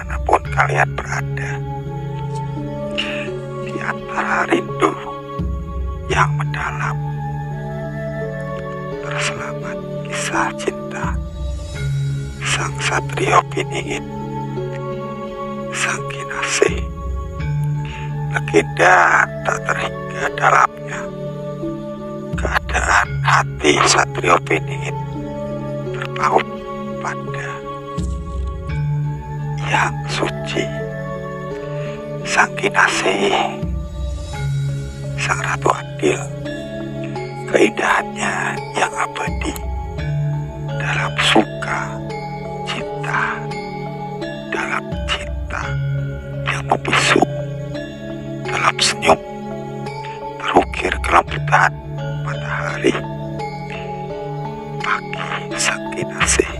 dimanapun kalian berada, di antara rindu yang mendalam, berselamat kisah cinta sang Satrio Piningit, sang Kinasih, legenda tak terhingga dalamnya. Keadaan hati Satrio Piningit terpaut pada yang suci, sang Kinasih, sang Ratu Adil. Keindahannya yang abadi dalam suka, cinta, dalam cinta yang membisu, dalam senyum terukir kelembutan matahari. Pagi sang Kinasih,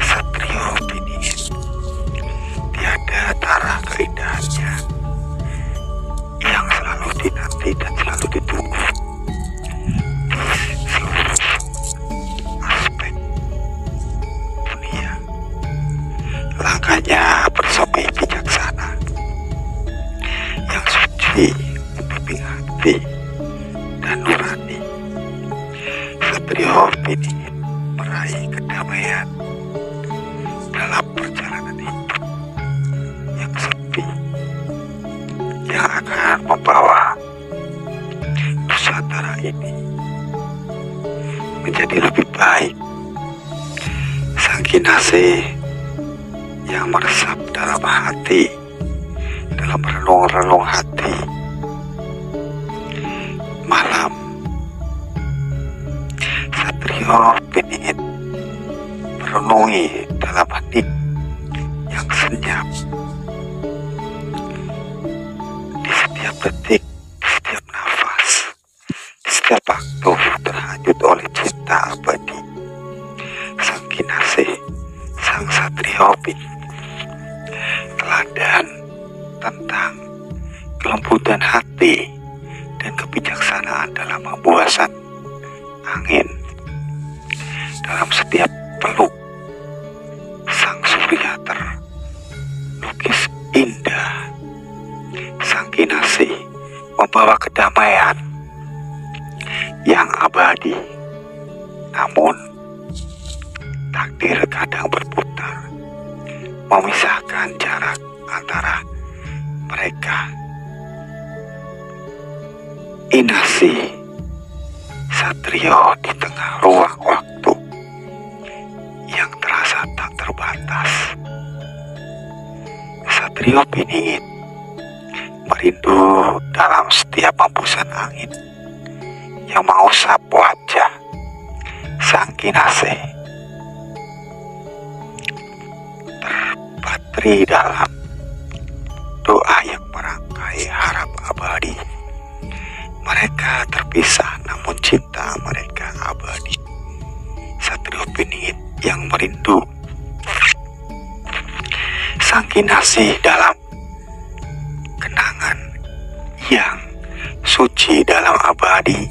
Satrio Piningit, tiada tara keindahannya yang selalu dinanti dan selalu ditunggu di seluruh aspek dunia. Langkahnya bersemi bijaksana, yang suci membimbing hati dan nurani. Satrio Piningit meraih kedamaian dalam perjalanan hidup yang sepi, yang akan membawa Nusantara ini menjadi lebih baik. Sang Kinasih yang meresap dalam hati, dalam relung-relung hati. Malam Satrio Piningit merenungi dalam hening yang senyap. Di setiap detik, di setiap nafas, di setiap waktu terhanyut oleh cinta abadi. Sang Kinasih, sang Satrio Piningit, teladan tentang kelembutan hati dan kebijaksanaan dalam hembuasan angin. Dalam setiap peluk, sang surya terlukis indah. Sang Kinasih membawa kedamaian yang abadi. Namun takdir kadang berputar, memisahkan jarak antara mereka. Inasih Satrio di tengah ruang waktu yang terasa tak terbatas. Satrio Piningit merindu dalam setiap hembusan angin yang mengusap wajah sang Kinasih. Terpatri dalam doa yang merangkai harap abadi. Mereka terpisah namun cinta mereka abadi. Satrio Piningit yang merindu sang Kinasih dalam kenangan yang suci dalam abadi.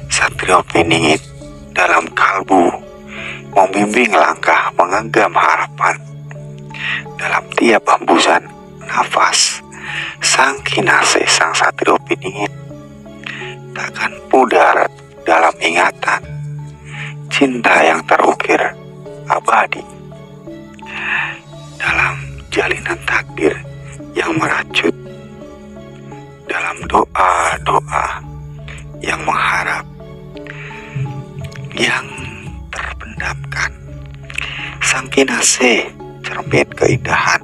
Satrio Piningit dalam kalbu membimbing langkah, menggenggam harapan dalam tiap hembusan nafas. Sang Kinasih, sang Satrio Piningit takkan pudar dalam ingatan cinta yang terukir abadi. Dalam jalinan takdir yang merajut, dalam doa-doa yang mengharap, yang terpendamkan. Sang Kinasih cermin keindahan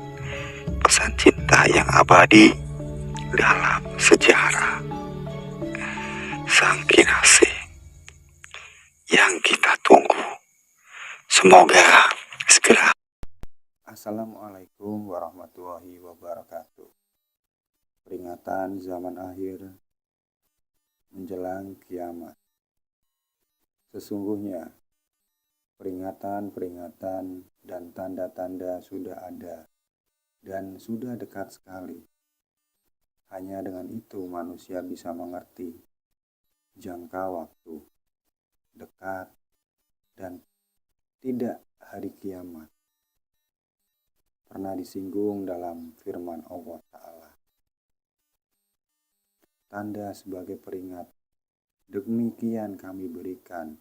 pesan cinta yang abadi dalam sejarah. Sang Kinasih yang kita tunggu, semoga segera. Assalamualaikum warahmatullahi wabarakatuh. Peringatan zaman akhir menjelang kiamat. Sesungguhnya peringatan-peringatan dan tanda-tanda sudah ada dan sudah dekat sekali. Hanya dengan itu manusia bisa mengerti jangka waktu dekat dan tidak hari kiamat. pernah disinggung dalam firman Allah Ta'ala. Tanda sebagai peringat, demikian kami berikan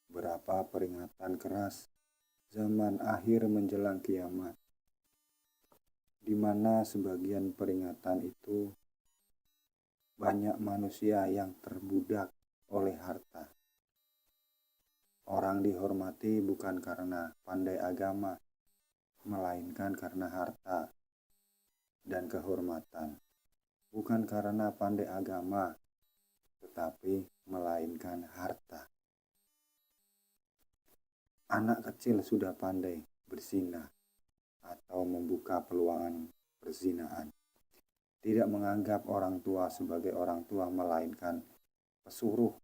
berapa peringatan keras zaman akhir menjelang kiamat, di mana sebagian peringatan itu banyak manusia yang terbudak oleh harta. Orang dihormati bukan karena pandai agama, melainkan karena harta dan kehormatan. Bukan karena pandai agama, tetapi melainkan harta. Anak kecil sudah pandai berzina atau membuka peluang perzinaan. Tidak menganggap orang tua sebagai orang tua, melainkan pesuruh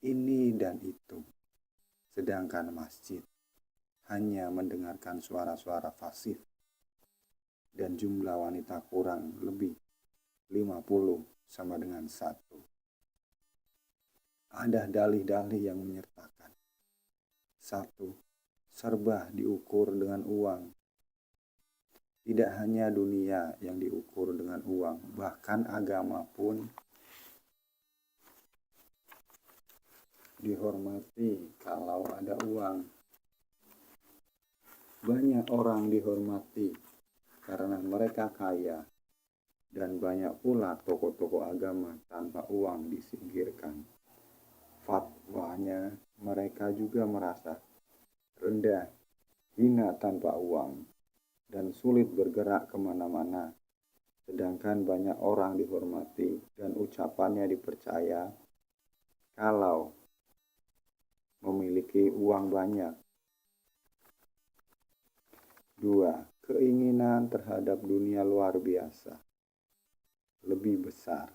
ini dan itu. Sedangkan masjid hanya mendengarkan suara-suara fasih dan jumlah wanita kurang lebih 50 sama dengan 1. Ada dalih-dalih yang menyertakan. 1. Serba diukur dengan uang. Tidak hanya dunia yang diukur dengan uang, bahkan agama pun dihormati kalau ada uang. Banyak orang dihormati karena mereka kaya, dan banyak pula tokoh-tokoh agama tanpa uang disingkirkan. Fatwanya mereka juga merasa rendah, hina tanpa uang, dan sulit bergerak kemana-mana. Sedangkan banyak orang dihormati dan ucapannya dipercaya kalau memiliki uang banyak. 2. Keinginan terhadap dunia luar biasa, lebih besar.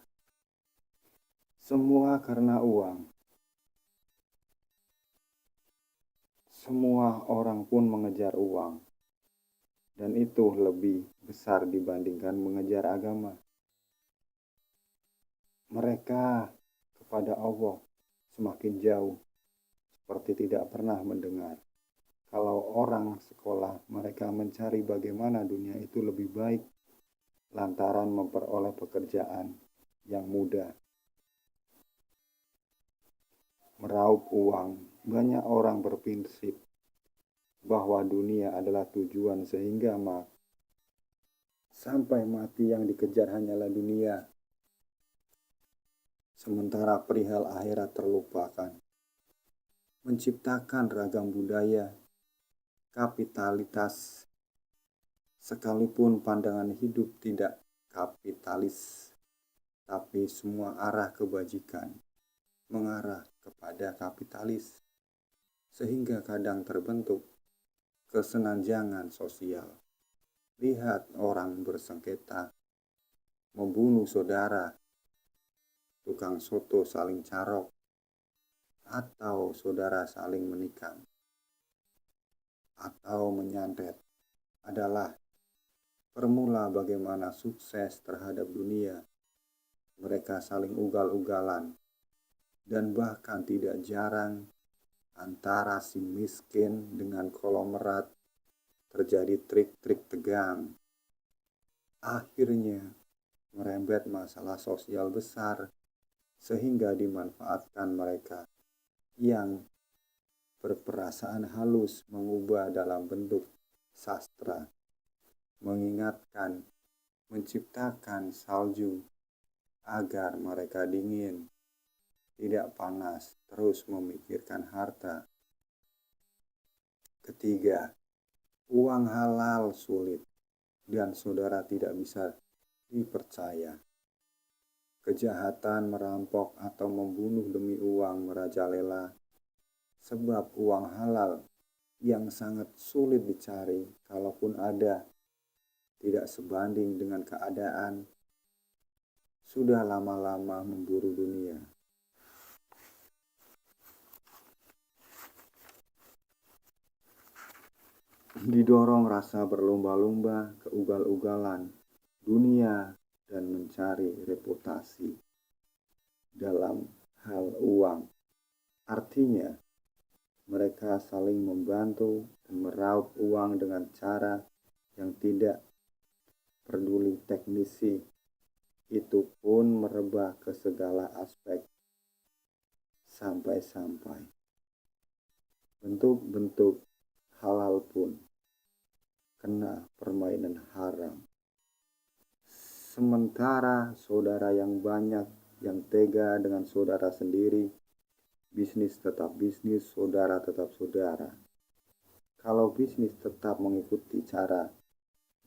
Semua karena uang. Semua orang pun mengejar uang, dan itu lebih besar dibandingkan mengejar agama. Mereka kepada Allah semakin jauh, seperti tidak pernah mendengar. Kalau orang sekolah, mereka mencari bagaimana dunia itu lebih baik lantaran memperoleh pekerjaan yang mudah. Meraup uang, banyak orang berprinsip bahwa dunia adalah tujuan, sehingga sampai mati yang dikejar hanyalah dunia. Sementara perihal akhirat terlupakan. Menciptakan ragam budaya, kapitalitas, sekalipun pandangan hidup tidak kapitalis, tapi semua arah kebajikan mengarah kepada kapitalis, sehingga kadang terbentuk kesenjangan sosial. Lihat orang bersengketa, membunuh saudara, tukang soto saling carok, atau saudara saling menikam, atau menyantet, adalah permula bagaimana sukses terhadap dunia. Mereka saling ugal-ugalan, dan bahkan tidak jarang antara si miskin dengan konglomerat terjadi trik-trik tegang. Akhirnya merembet masalah sosial besar, sehingga dimanfaatkan mereka yang berperasaan halus mengubah dalam bentuk sastra, mengingatkan, menciptakan salju agar mereka dingin, tidak panas, terus memikirkan harta. Ketiga, uang halal sulit dan saudara tidak bisa dipercaya. Kejahatan merampok atau membunuh demi uang merajalela, sebab uang halal yang sangat sulit dicari, kalaupun ada, tidak sebanding dengan keadaan sudah lama-lama memburu dunia. Didorong rasa berlomba-lomba, keugal-ugalan dunia, dan mencari reputasi dalam hal uang. Artinya, Mereka saling membantu dan meraup uang dengan cara yang tidak peduli teknisi. Itu pun merebah ke segala aspek. Sampai-sampai bentuk-bentuk halal pun kena permainan haram. Sementara saudara yang banyak yang tega dengan saudara sendiri, bisnis tetap bisnis, saudara tetap saudara. Kalau bisnis tetap mengikuti cara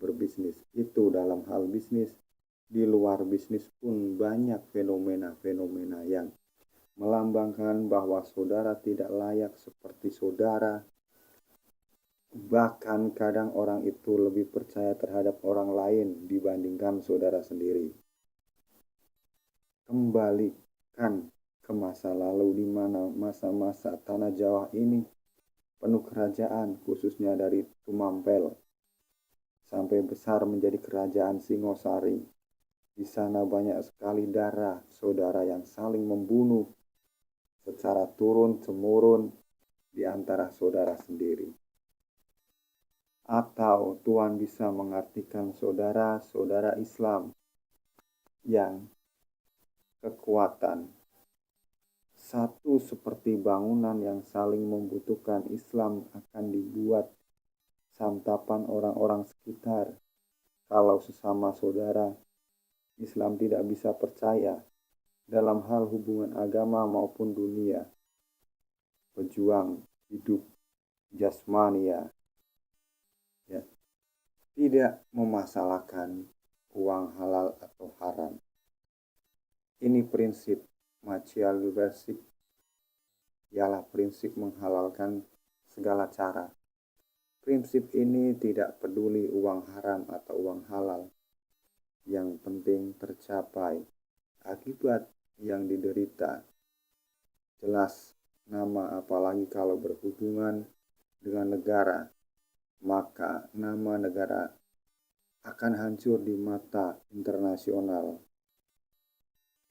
berbisnis itu dalam hal bisnis, di luar bisnis pun banyak fenomena-fenomena yang melambangkan bahwa saudara tidak layak seperti saudara. Bahkan kadang orang itu lebih percaya terhadap orang lain dibandingkan saudara sendiri. Kembalikan ke masa lalu di mana masa-masa tanah Jawa ini penuh kerajaan, khususnya dari Tumampel sampai besar menjadi kerajaan Singosari. Di sana banyak sekali darah saudara yang saling membunuh secara turun-temurun di antara saudara sendiri. Atau Tuhan bisa mengartikan saudara-saudara Islam yang kekuatan satu seperti bangunan yang saling membutuhkan. Islam akan dibuat santapan orang-orang sekitar. Kalau sesama saudara, Islam tidak bisa percaya dalam hal hubungan agama maupun dunia. Pejuang hidup jasmania tidak memasalahkan uang halal atau haram. Ini prinsip materialistik, ialah prinsip menghalalkan segala cara. Prinsip ini tidak peduli uang haram atau uang halal. Yang penting tercapai akibat yang diderita. Jelas nama, apalagi kalau berhubungan dengan negara, maka nama negara akan hancur di mata internasional.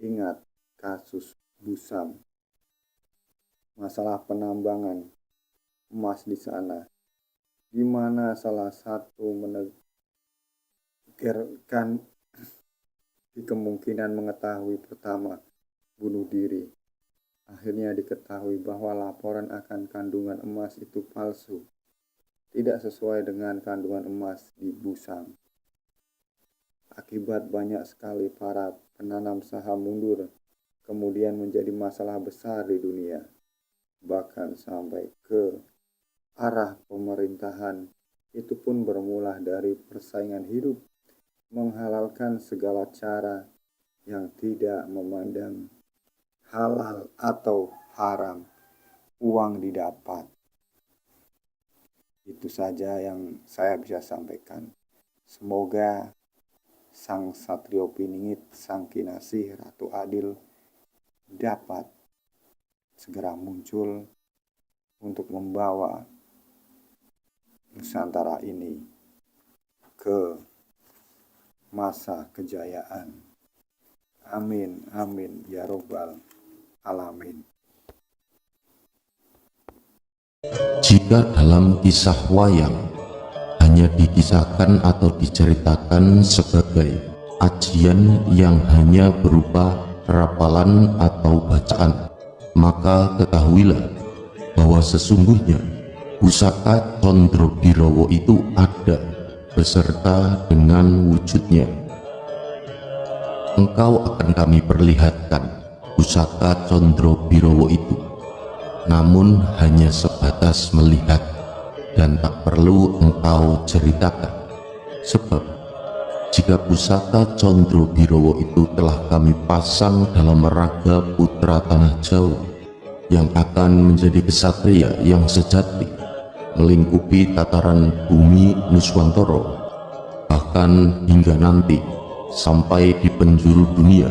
Ingat kasus Busam, masalah penambangan emas di sana, di mana salah satu menegarkan di kemungkinan mengetahui pertama bunuh diri. Akhirnya diketahui bahwa laporan akan kandungan emas itu palsu, tidak sesuai dengan kandungan emas di Busam. Akibat banyak sekali para penanam saham mundur, kemudian menjadi masalah besar di dunia, bahkan sampai ke arah pemerintahan. Itu pun bermula dari persaingan hidup, menghalalkan segala cara yang tidak memandang halal atau haram. Uang didapat. Itu saja yang saya bisa sampaikan. Semoga Sang Satrio Piningit, Sang Kinasih, Ratu Adil dapat segera muncul untuk membawa Nusantara ini ke masa kejayaan. Amin, amin, ya robbal alamin. Jika dalam kisah wayang hanya dikisahkan atau diceritakan sebagai ajian yang hanya berupa rapalan atau bacaan, maka ketahuilah bahwa sesungguhnya pusaka Condro Birowo itu ada beserta dengan wujudnya. Engkau akan kami perlihatkan pusaka Condro Birowo itu, namun hanya sebatas melihat dan tak perlu engkau ceritakan. Sebab jika pusaka Condro Birowo itu telah kami pasang dalam raga putra tanah Jawa yang akan menjadi kesatria yang sejati, melingkupi tataran bumi Nuswantara, bahkan hingga nanti sampai di penjuru dunia,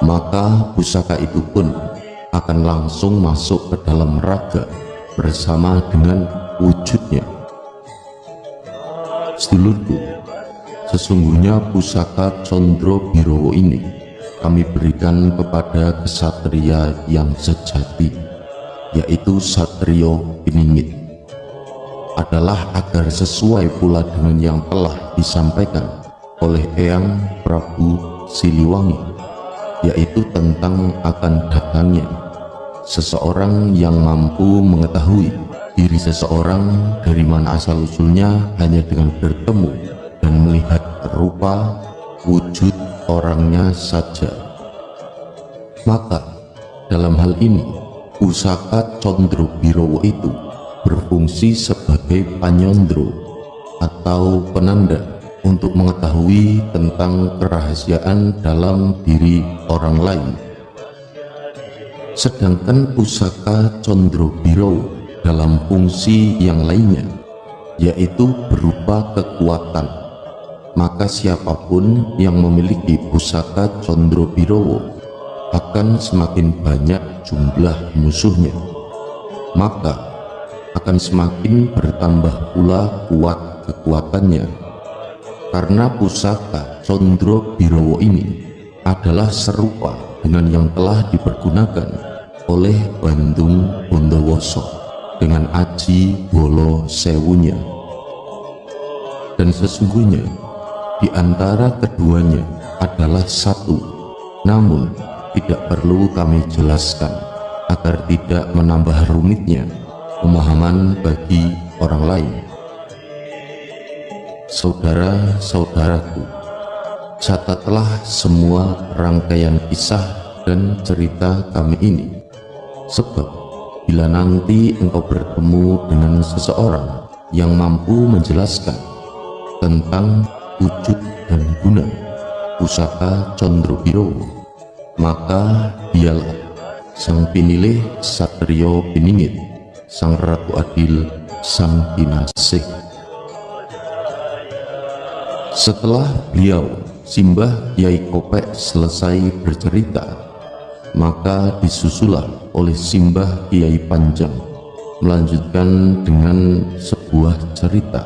maka pusaka itu pun akan langsung masuk ke dalam raga bersama dengan wujudnya. Sedulurku, sesungguhnya pusaka Condro Birowo ini kami berikan kepada kesatria yang sejati, yaitu Satrio Piningit, adalah agar sesuai pula dengan yang telah disampaikan oleh Eyang Prabu Siliwangi, yaitu tentang akan datangnya seseorang yang mampu mengetahui diri seseorang dari mana asal-usulnya hanya dengan bertemu dan melihat rupa wujud orangnya saja. Maka dalam hal ini pusaka Condro Birowo itu berfungsi sebagai panyondro atau penanda untuk mengetahui tentang kerahasiaan dalam diri orang lain. Sedangkan pusaka Condro Birowo dalam fungsi yang lainnya, yaitu berupa kekuatan, maka siapapun yang memiliki pusaka Condro Birowo akan semakin banyak jumlah musuhnya, maka akan semakin bertambah pula kuat kekuatannya, karena pusaka Condro Birowo ini adalah serupa dengan yang telah dipergunakan oleh Bandung Bondowoso dengan Aji Bolo Sewunya. Dan sesungguhnya di antara keduanya adalah satu, namun tidak perlu kami jelaskan agar tidak menambah rumitnya pemahaman bagi orang lain. Saudara-saudaraku, catatlah semua rangkaian kisah dan cerita kami ini, sebab bila nanti engkau bertemu dengan seseorang yang mampu menjelaskan tentang wujud dan guna pusaka Condro Birowo, maka dialah sang pinilih Satrio Piningit, sang Ratu Adil, sang Kinasih. Setelah beliau Simbah Kyai Kopek selesai bercerita, maka disusulah oleh Simbah Kyai Panjang melanjutkan dengan sebuah cerita,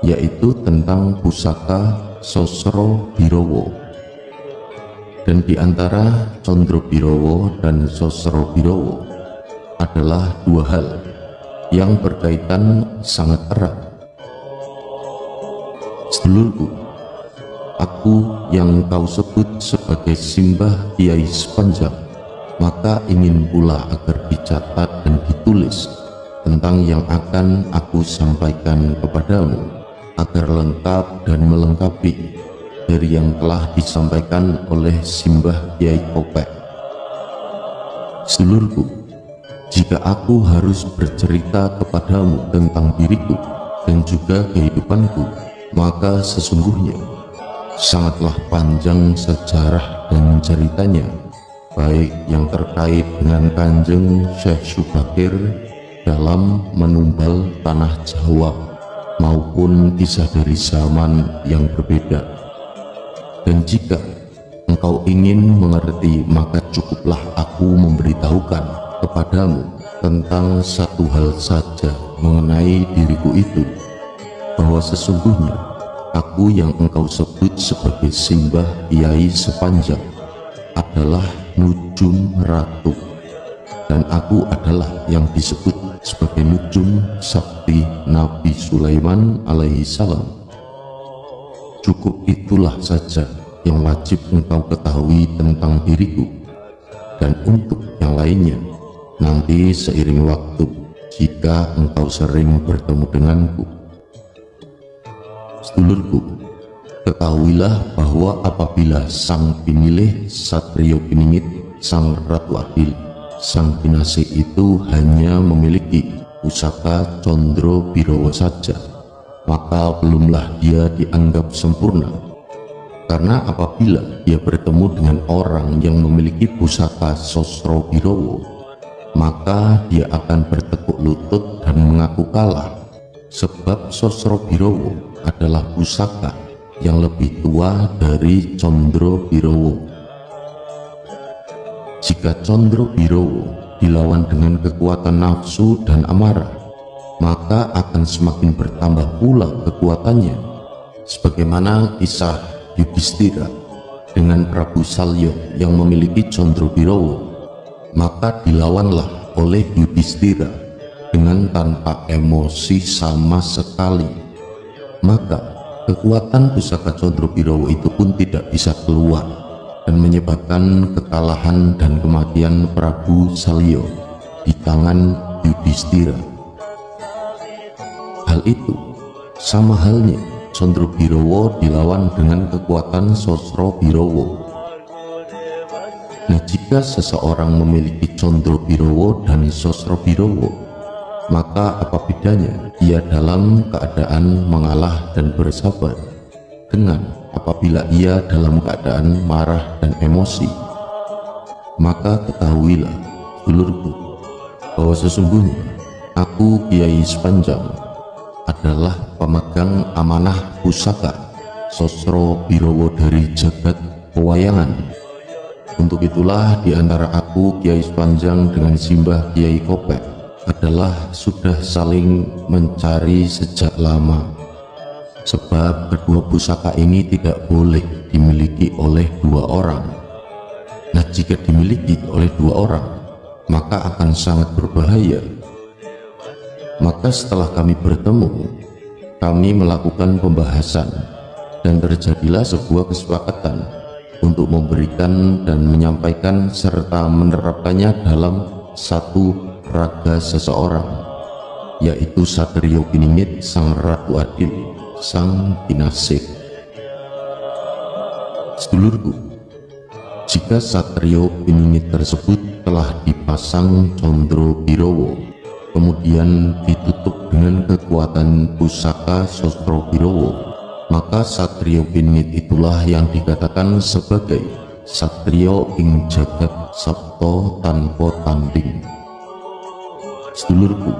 yaitu tentang pusaka Sosro Birowo. Dan di antara Condro Birowo dan Sosro Birowo adalah dua hal yang berkaitan sangat erat. Sedulurku, aku yang kau sebut sebagai Simbah Kyai Sepanjang, maka ingin pula agar dicatat dan ditulis tentang yang akan aku sampaikan kepadamu, agar lengkap dan melengkapi dari yang telah disampaikan oleh Simbah Kyai Kopek. Sedulurku, jika aku harus bercerita kepadamu tentang diriku dan juga kehidupanku, maka sesungguhnya sangatlah panjang sejarah dan ceritanya, baik yang terkait dengan Kanjeng Syekh Subakir dalam menumbal tanah Jawa maupun kisah dari zaman yang berbeda. Dan jika engkau ingin mengerti, maka cukuplah aku memberitahukan kepadamu tentang satu hal saja mengenai diriku itu, bahwa sesungguhnya aku yang engkau sebut sebagai Simbah Kyai Sepanjang adalah Nujum Ratu, dan aku adalah yang disebut sebagai Nujum Sakti Nabi Sulaiman alaihi salam. Cukup itulah saja yang wajib engkau ketahui tentang diriku, dan untuk yang lainnya nanti seiring waktu jika engkau sering bertemu denganku. Sedulurku, ketahuilah bahwa apabila sang pinilih Satrio Piningit, sang Ratu Adil, sang Kinasih itu hanya memiliki pusaka Condro Birowo saja, maka belumlah dia dianggap sempurna. Karena apabila dia bertemu dengan orang yang memiliki pusaka Sosro Birowo, maka dia akan bertekuk lutut dan mengaku kalah, sebab Sosro Birowo adalah pusaka yang lebih tua dari Condro Birowo. Jika Condro Birowo dilawan dengan kekuatan nafsu dan amarah, maka akan semakin bertambah pula kekuatannya, sebagaimana kisah Yudhistira dengan Prabu Salya yang memiliki Condro Birowo. Maka dilawanlah oleh Yudhistira dengan tanpa emosi sama sekali. Maka kekuatan pusaka Condrobirowo itu pun tidak bisa keluar dan menyebabkan kekalahan dan kematian Prabu Salya di tangan Yudhistira. Hal itu sama halnya Condrobirowo dilawan dengan kekuatan Sosrobirowo. Nah, jika seseorang memiliki Condrobirowo dan Sosrobirowo, maka apa bedanya ia dalam keadaan mengalah dan bersabar dengan apabila ia dalam keadaan marah dan emosi? Maka ketahuilah, dulurku, bahwa sesungguhnya aku Kiai Sepanjang adalah pemegang amanah pusaka Sosrobirowo dari jagat pewayangan. Untuk itulah di antara aku Kiai Sepanjang dengan Simbah Kiai Kopek adalah sudah saling mencari sejak lama, sebab kedua pusaka ini tidak boleh dimiliki oleh dua orang. Nah, jika dimiliki oleh dua orang, maka akan sangat berbahaya. Maka setelah kami bertemu, kami melakukan pembahasan dan terjadilah sebuah kesepakatan untuk memberikan dan menyampaikan serta menerapkannya dalam satu raga seseorang, yaitu Satrio Piningit Sang Ratu Adil Sang Kinasih. Sedulurku, jika Satrio Piningit tersebut telah dipasang Condrobirowo, kemudian ditutup dengan kekuatan pusaka Sosrobirowo, maka Satrio Piningit itulah yang dikatakan sebagai Satrio ing jagat sabto tanpa tanding. Sedulurku,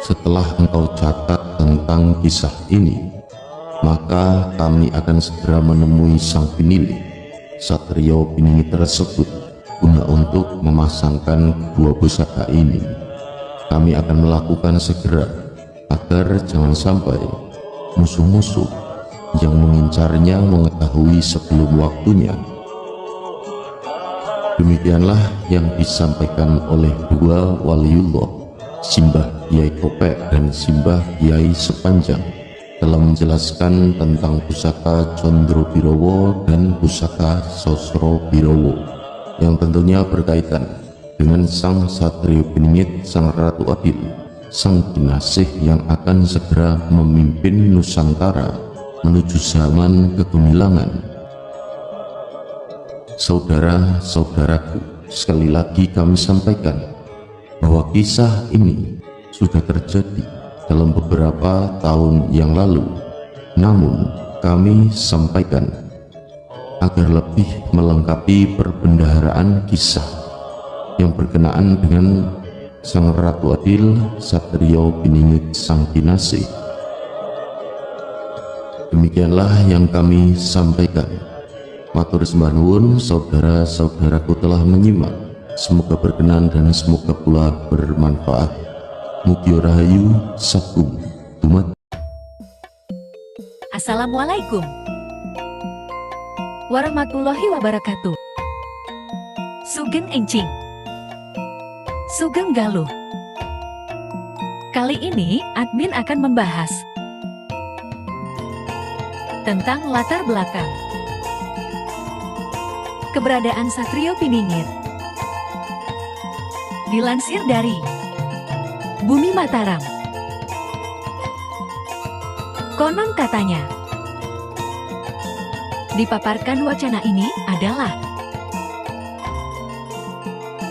setelah engkau catat tentang kisah ini, maka kami akan segera menemui sang pinilih Satrio Piningit tersebut guna untuk memasangkan dua pusaka ini. Kami akan melakukan segera agar jangan sampai musuh-musuh yang mengincarnya mengetahui sebelum waktunya. Demikianlah yang disampaikan oleh dua waliullah, Simbah Kiai Kopek dan Simbah Kiai Sepanjang, dalam menjelaskan tentang pusaka Condrobirowo dan pusaka Sosrobirowo, yang tentunya berkaitan dengan Sang Satrio Piningit Sang Ratu Adil Sang Kinasih yang akan segera memimpin Nusantara menuju zaman kegemilangan. Saudara-saudaraku, sekali lagi kami sampaikan bahwa kisah ini sudah terjadi dalam beberapa tahun yang lalu. Namun kami sampaikan agar lebih melengkapi perbendaharaan kisah yang berkenaan dengan Sang Ratu Adil Satrio Piningit Sang Kinasih. Demikianlah yang kami sampaikan. Matur sembah nuwun, saudara-saudaraku telah menyimak. Semoga berkenan dan semoga pula bermanfaat. Mugi rahayu sakum dumat. Assalamualaikum warahmatullahi wabarakatuh. Sugeng Encing, Sugeng Galuh. Kali ini admin akan membahas tentang latar belakang keberadaan Satrio Piningit. Dilansir dari Bumi Mataram, konon katanya, dipaparkan wacana ini adalah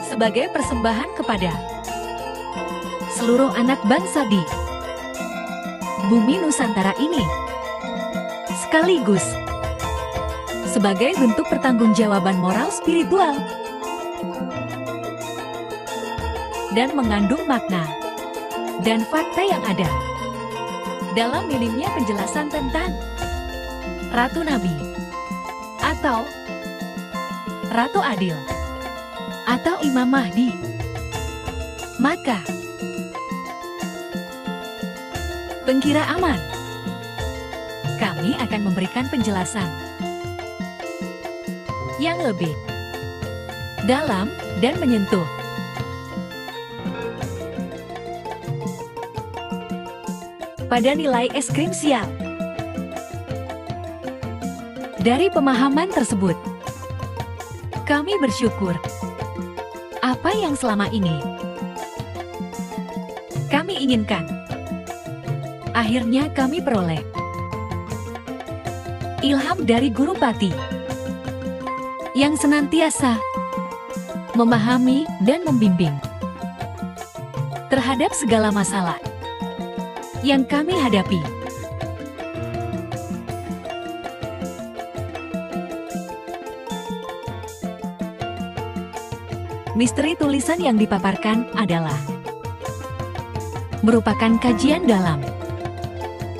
sebagai persembahan kepada seluruh anak bangsa di bumi Nusantara ini, sekaligus sebagai bentuk pertanggungjawaban moral spiritual dan mengandung makna dan fakta yang ada dalam minimnya penjelasan tentang Ratu Nabi atau Ratu Adil atau Imam Mahdi. Maka pengkira aman, kami akan memberikan penjelasan yang lebih dalam dan menyentuh pada nilai es krim sial. Dari pemahaman tersebut, kami bersyukur apa yang selama ini kami inginkan, akhirnya kami peroleh. Ilham dari Guru Pati yang senantiasa memahami dan membimbing terhadap segala masalah yang kami hadapi. Misteri tulisan yang dipaparkan adalah merupakan kajian dalam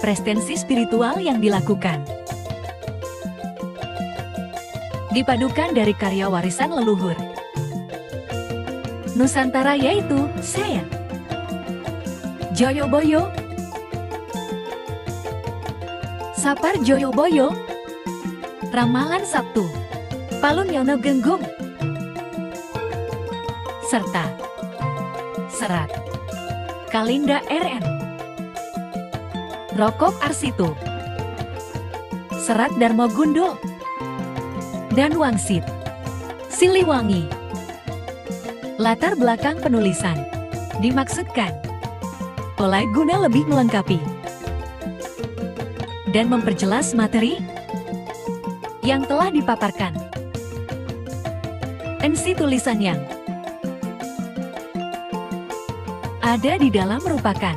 prestensi spiritual yang dilakukan, dipadukan dari karya warisan leluhur Nusantara, yaitu saya, Joyoboyo, Sapar Joyoboyo, Ramalan Sabtu, Palun Yono Genggung, serta Serat Kalinda RN, Rokok Arsitu, Serat Darmo Gundul, dan Wangsit Siliwangi. Latar belakang penulisan dimaksudkan oleh guna lebih melengkapi dan memperjelas materi yang telah dipaparkan. Isi tulisan yang ada di dalam merupakan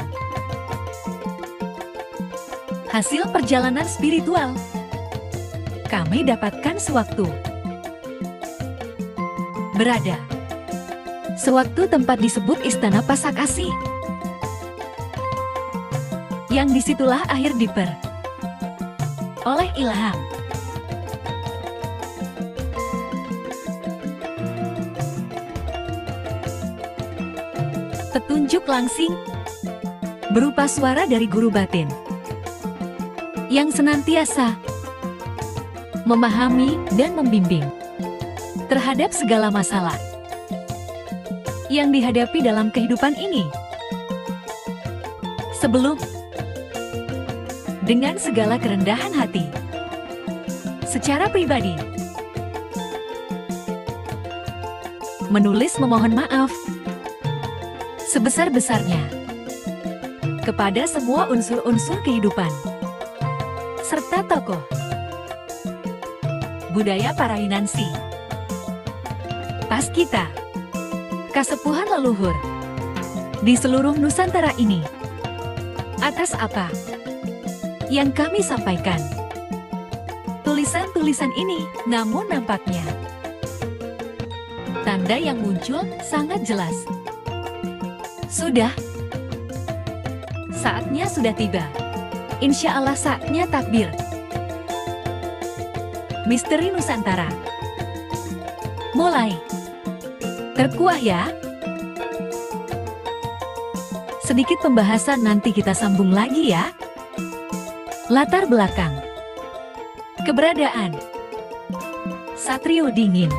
hasil perjalanan spiritual kami dapatkan sewaktu berada sewaktu tempat disebut Istana Pasak Asi, yang disitulah akhir diper oleh ilham. Petunjuk langsing berupa suara dari guru batin yang senantiasa memahami dan membimbing terhadap segala masalah yang dihadapi dalam kehidupan ini. Sebelum, dengan segala kerendahan hati, secara pribadi, menulis memohon maaf sebesar-besarnya kepada semua unsur-unsur kehidupan serta tokoh budaya Parahinansi, Paskita, kasepuhan leluhur di seluruh Nusantara ini, atas apa yang kami sampaikan. Tulisan-tulisan ini, namun nampaknya tanda yang muncul sangat jelas. Saatnya sudah tiba. Insya Allah saatnya takbir. Misteri Nusantara mulai terkuah ya. Sedikit pembahasan nanti kita sambung lagi ya. Latar belakang keberadaan Satrio Dingin.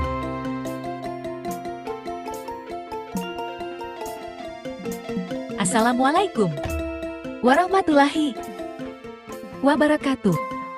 Assalamualaikum warahmatullahi wabarakatuh.